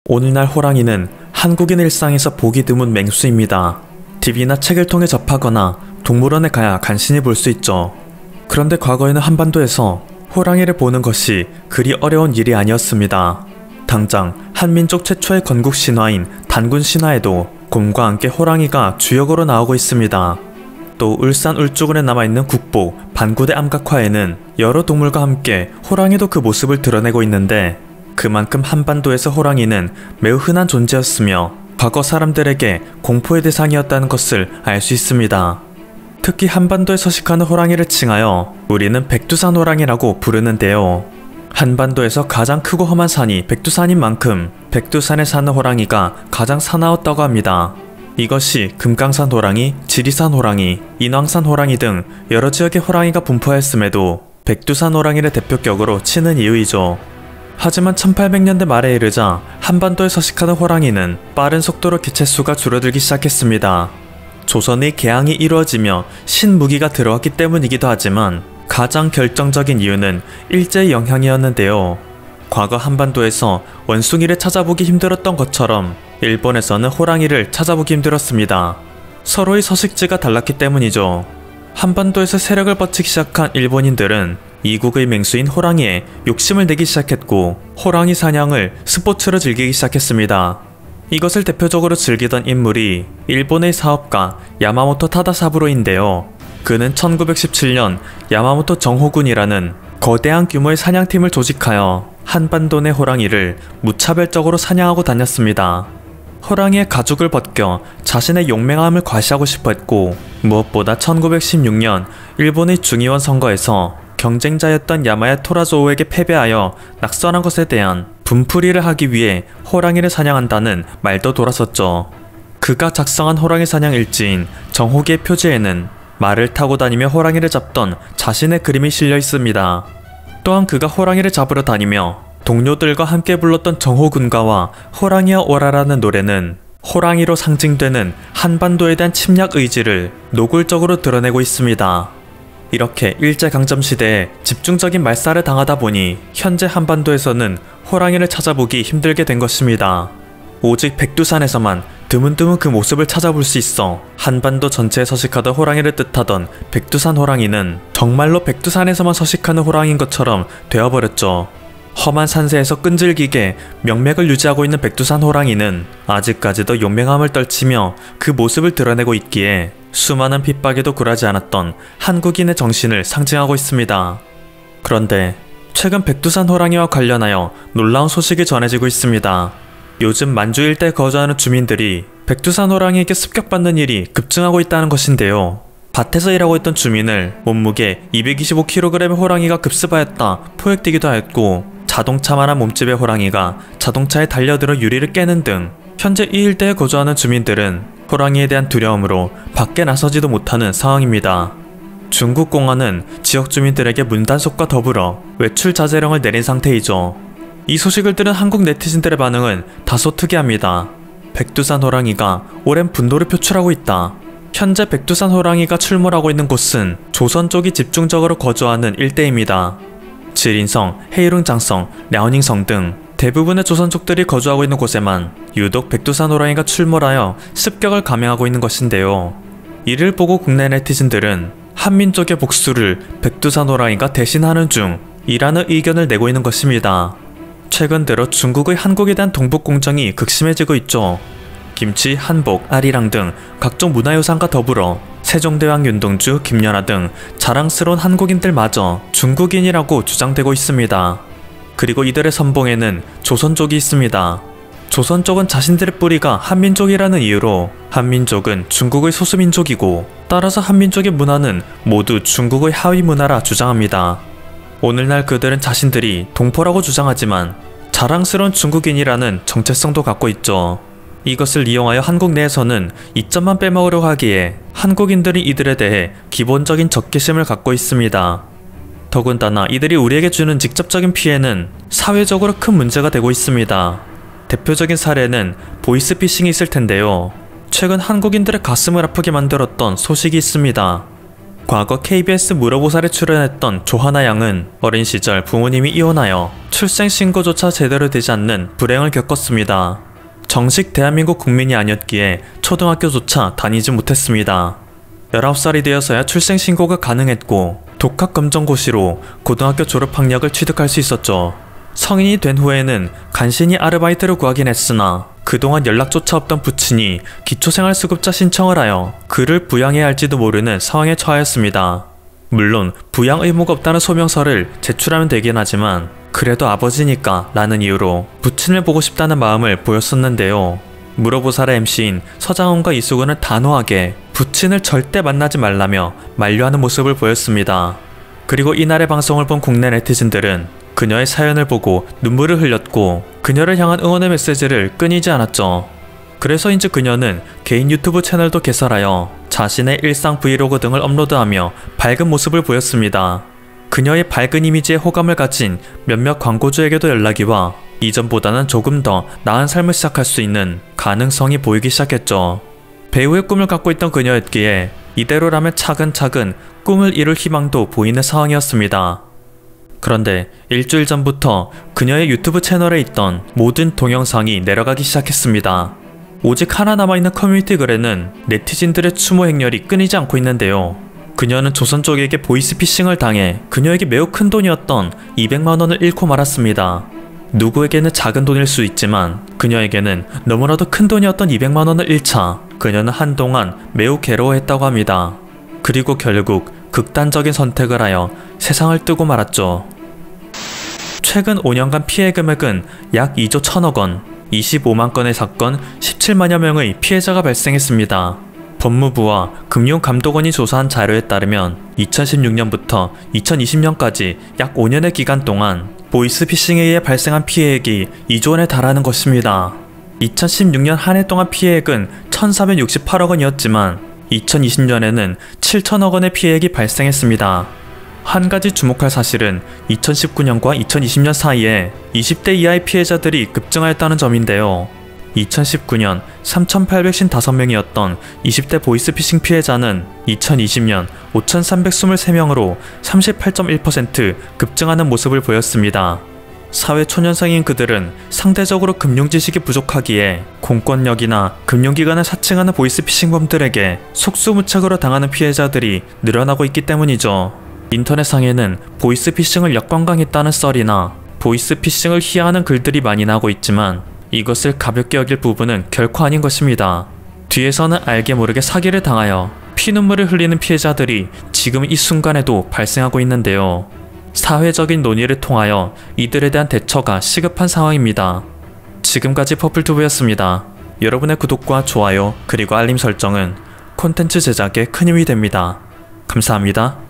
오늘날 호랑이는 한국인 일상에서 보기 드문 맹수입니다. TV나 책을 통해 접하거나 동물원에 가야 간신히 볼 수 있죠. 그런데 과거에는 한반도에서 호랑이를 보는 것이 그리 어려운 일이 아니었습니다. 당장 한민족 최초의 건국 신화인 단군 신화에도 곰과 함께 호랑이가 주역으로 나오고 있습니다. 또 울산 울주군에 남아있는 국보 반구대 암각화에는 여러 동물과 함께 호랑이도 그 모습을 드러내고 있는데, 그만큼 한반도에서 호랑이는 매우 흔한 존재였으며 과거 사람들에게 공포의 대상이었다는 것을 알 수 있습니다. 특히 한반도에 서식하는 호랑이를 칭하여 우리는 백두산 호랑이라고 부르는데요. 한반도에서 가장 크고 험한 산이 백두산인 만큼 백두산에 사는 호랑이가 가장 사나웠다고 합니다. 이것이 금강산 호랑이, 지리산 호랑이, 인왕산 호랑이 등 여러 지역의 호랑이가 분포하였음에도 백두산 호랑이를 대표격으로 치는 이유이죠. 하지만 1800년대 말에 이르자 한반도에 서식하는 호랑이는 빠른 속도로 개체수가 줄어들기 시작했습니다. 조선의 개항이 이루어지며 신무기가 들어왔기 때문이기도 하지만 가장 결정적인 이유는 일제의 영향이었는데요. 과거 한반도에서 원숭이를 찾아보기 힘들었던 것처럼 일본에서는 호랑이를 찾아보기 힘들었습니다. 서로의 서식지가 달랐기 때문이죠. 한반도에서 세력을 뻗치기 시작한 일본인들은 이국의 맹수인 호랑이에 욕심을 내기 시작했고, 호랑이 사냥을 스포츠로 즐기기 시작했습니다. 이것을 대표적으로 즐기던 인물이 일본의 사업가 야마모토 타다사부로인데요. 그는 1917년 야마모토 정호군이라는 거대한 규모의 사냥팀을 조직하여 한반도 내 호랑이를 무차별적으로 사냥하고 다녔습니다. 호랑이의 가죽을 벗겨 자신의 용맹함을 과시하고 싶어 했고, 무엇보다 1916년 일본의 중의원 선거에서 경쟁자였던 야마야 토라조오에게 패배하여 낙선한 것에 대한 분풀이를 하기 위해 호랑이를 사냥한다는 말도 돌았었죠. 그가 작성한 호랑이 사냥 일지인 정호기의 표지에는 말을 타고 다니며 호랑이를 잡던 자신의 그림이 실려 있습니다. 또한 그가 호랑이를 잡으러 다니며 동료들과 함께 불렀던 정호군가와 호랑이와 오라라는 노래는 호랑이로 상징되는 한반도에 대한 침략 의지를 노골적으로 드러내고 있습니다. 이렇게 일제강점시대에 집중적인 말살을 당하다 보니 현재 한반도에서는 호랑이를 찾아보기 힘들게 된 것입니다. 오직 백두산에서만 드문드문 그 모습을 찾아볼 수 있어 한반도 전체에 서식하던 호랑이를 뜻하던 백두산 호랑이는 정말로 백두산에서만 서식하는 호랑이인 것처럼 되어버렸죠. 험한 산세에서 끈질기게 명맥을 유지하고 있는 백두산 호랑이는 아직까지도 용맹함을 떨치며 그 모습을 드러내고 있기에 수많은 핍박에도 굴하지 않았던 한국인의 정신을 상징하고 있습니다. 그런데 최근 백두산 호랑이와 관련하여 놀라운 소식이 전해지고 있습니다. 요즘 만주 일대에 거주하는 주민들이 백두산 호랑이에게 습격받는 일이 급증하고 있다는 것인데요. 밭에서 일하고 있던 주민을 몸무게 225kg의 호랑이가 급습하였다 포획되기도 하였고, 자동차만한 몸집의 호랑이가 자동차에 달려들어 유리를 깨는 등 현재 이 일대에 거주하는 주민들은 호랑이에 대한 두려움으로 밖에 나서지도 못하는 상황입니다. 중국 공안은 지역 주민들에게 문단속과 더불어 외출 자제령을 내린 상태이죠. 이 소식을 들은 한국 네티즌들의 반응은 다소 특이합니다. 백두산 호랑이가 오랜 분노를 표출하고 있다. 현재 백두산 호랑이가 출몰하고 있는 곳은 조선 쪽이 집중적으로 거주하는 일대입니다. 지린성, 헤이룽장성, 랴오닝성 등 대부분의 조선족들이 거주하고 있는 곳에만 유독 백두산 호랑이가 출몰하여 습격을 감행하고 있는 것인데요. 이를 보고 국내 네티즌들은 한민족의 복수를 백두산 호랑이가 대신하는 중이라는 의견을 내고 있는 것입니다. 최근 들어 중국의 한국에 대한 동북 공정이 극심해지고 있죠. 김치, 한복, 아리랑 등 각종 문화유산과 더불어 세종대왕 윤동주, 김연아 등 자랑스러운 한국인들마저 중국인이라고 주장되고 있습니다. 그리고 이들의 선봉에는 조선족이 있습니다. 조선족은 자신들의 뿌리가 한민족이라는 이유로 한민족은 중국의 소수민족이고, 따라서 한민족의 문화는 모두 중국의 하위 문화라 주장합니다. 오늘날 그들은 자신들이 동포라고 주장하지만 자랑스러운 중국인이라는 정체성도 갖고 있죠. 이것을 이용하여 한국 내에서는 이점만 빼먹으려고 하기에 한국인들이 이들에 대해 기본적인 적개심을 갖고 있습니다. 더군다나 이들이 우리에게 주는 직접적인 피해는 사회적으로 큰 문제가 되고 있습니다. 대표적인 사례는 보이스피싱이 있을 텐데요. 최근 한국인들의 가슴을 아프게 만들었던 소식이 있습니다. 과거 KBS 물어보살에 출연했던 조하나 양은 어린 시절 부모님이 이혼하여 출생신고조차 제대로 되지 않는 불행을 겪었습니다. 정식 대한민국 국민이 아니었기에 초등학교조차 다니지 못했습니다. 19살이 되어서야 출생신고가 가능했고 독학검정고시로 고등학교 졸업학력을 취득할 수 있었죠. 성인이 된 후에는 간신히 아르바이트를 구하긴 했으나 그동안 연락조차 없던 부친이 기초생활수급자 신청을 하여 그를 부양해야 할지도 모르는 상황에 처하였습니다. 물론 부양 의무가 없다는 소명서를 제출하면 되긴 하지만 그래도 아버지니까 라는 이유로 부친을 보고 싶다는 마음을 보였었는데요. 물어보살의 MC인 서장훈과 이수근은 단호하게 부친을 절대 만나지 말라며 만류하는 모습을 보였습니다. 그리고 이날의 방송을 본 국내 네티즌들은 그녀의 사연을 보고 눈물을 흘렸고 그녀를 향한 응원의 메시지를 끊이지 않았죠. 그래서인지 그녀는 개인 유튜브 채널도 개설하여 자신의 일상 브이로그 등을 업로드하며 밝은 모습을 보였습니다. 그녀의 밝은 이미지에 호감을 가진 몇몇 광고주에게도 연락이 와 이전보다는 조금 더 나은 삶을 시작할 수 있는 가능성이 보이기 시작했죠. 배우의 꿈을 갖고 있던 그녀였기에 이대로라면 차근차근 꿈을 이룰 희망도 보이는 상황이었습니다. 그런데 일주일 전부터 그녀의 유튜브 채널에 있던 모든 동영상이 내려가기 시작했습니다. 오직 하나 남아있는 커뮤니티 글에는 네티즌들의 추모 행렬이 끊이지 않고 있는데요. 그녀는 조선 쪽에게 보이스피싱을 당해 그녀에게 매우 큰 돈이었던 200만원을 잃고 말았습니다. 누구에게는 작은 돈일 수 있지만 그녀에게는 너무나도 큰 돈이었던 200만원을 잃자 그녀는 한동안 매우 괴로워했다고 합니다. 그리고 결국 극단적인 선택을 하여 세상을 뜨고 말았죠. 최근 5년간 피해 금액은 약 2조 1000억 원, 25만 건의 사건, 17만여 명의 피해자가 발생했습니다. 법무부와 금융감독원이 조사한 자료에 따르면 2016년부터 2020년까지 약 5년의 기간 동안 보이스피싱에 의해 발생한 피해액이 2조 원에 달하는 것입니다. 2016년 한 해 동안 피해액은 1468억 원이었지만 2020년에는 7천억 원의 피해액이 발생했습니다. 한 가지 주목할 사실은 2019년과 2020년 사이에 20대 이하의 피해자들이 급증하였다는 점인데요. 2019년 3,855명이었던 20대 보이스피싱 피해자는 2020년 5,323명으로 38.1% 급증하는 모습을 보였습니다. 사회 초년생인 그들은 상대적으로 금융지식이 부족하기에 공권력이나 금융기관을 사칭하는 보이스피싱범들에게 속수무책으로 당하는 피해자들이 늘어나고 있기 때문이죠. 인터넷상에는 보이스피싱을 역관광했다는 썰이나 보이스피싱을 희화하는 글들이 많이 나오고 있지만 이것을 가볍게 여길 부분은 결코 아닌 것입니다. 뒤에서는 알게 모르게 사기를 당하여 피눈물을 흘리는 피해자들이 지금 이 순간에도 발생하고 있는데요. 사회적인 논의를 통하여 이들에 대한 대처가 시급한 상황입니다. 지금까지 퍼플튜브였습니다. 여러분의 구독과 좋아요 그리고 알림 설정은 콘텐츠 제작에 큰 힘이 됩니다. 감사합니다.